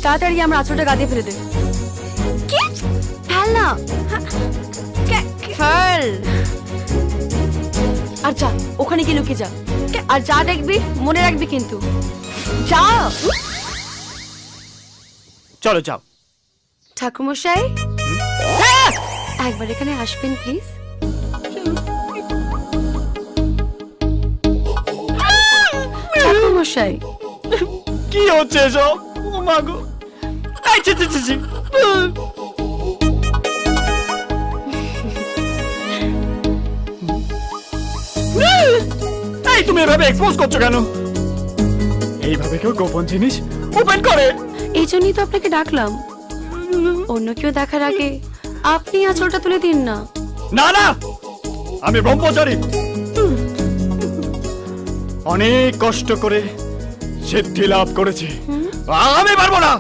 তাড়াতাড়ি আমরা আঁচলটা গা দিয়ে ফেলে দে। কি ফেল না, ফেল। আর যা ওখানে গিয়ে লুকিয়ে যা, আর যা দেখবি মনে রাখবি কিন্তু। যা। চলো যাও। ঠাকুরমশাই একবার এখানে আসবেন প্লিজ। ঠাকুরমশাই কি হচ্ছে এসব? ও মা গো, এই ছি ছি ছি ছি। এই তুমি এভাবে এক্সপোজ করছো কেন? এইভাবে কেউ গোপন জিনিস ওপেন করে? এই জন্যই তো আপনাকে ডাকলাম। অন্য কেউ দেখার আগে আপনি আঁচলটা তুলে দিন না। না না, আমি ব্রহ্মচারী, অনেক কষ্ট করে সিদ্ধি লাভ করেছি, আমি পারবো না।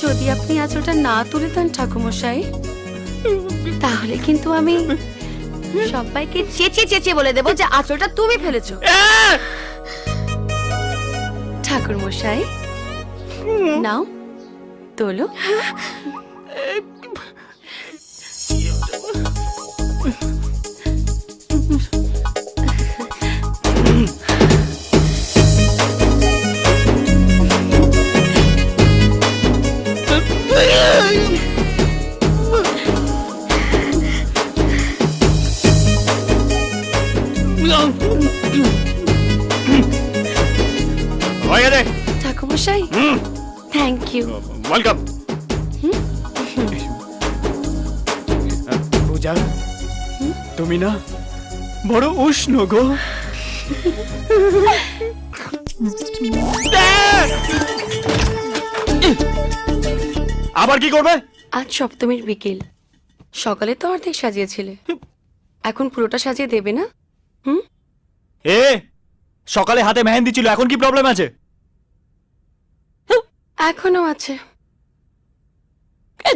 যদি আপনি আঁচলটা না তুলে দেন ঠাকুরমশাই, তাহলে কিন্তু আমি সবাইকে চেঁচিয়ে চেঁচিয়ে বলে দেবো যে আঁচলটা তুমি ফেলেছো। ঠাকুরমশাই নাও তোলো। হয়ে গেছে ঠাকুরমশাই, থ্যাংক ইউ। ওয়েলকাম। পূজা, তুমি না বড় উষ্ণ গো। আবার কি করবে? আজ সপ্তমীর বিকেল, সকালে তো অর্ধেক সাজিয়েছিলে, এখন পুরোটা সাজিয়ে দেবে না? এ সকালে হাতে মেহেন্দি ছিল, এখন কি প্রবলেম আছে? এখনো আছে।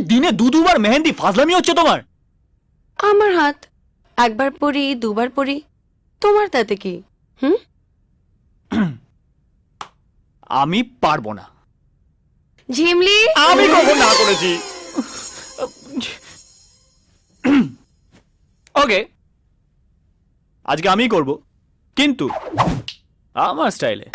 দিনে দুবার মেহেন্দি, ফাজলামি হচ্ছে তোমার। আমার হাত একবার পরি দুবার পরি, তোমার তাতে কি? আমি পারবো না। ঝিমলি, আমি কখন না করেছি? ওকে, আজকে আমিই করব, কিন্তু আমার স্টাইলে।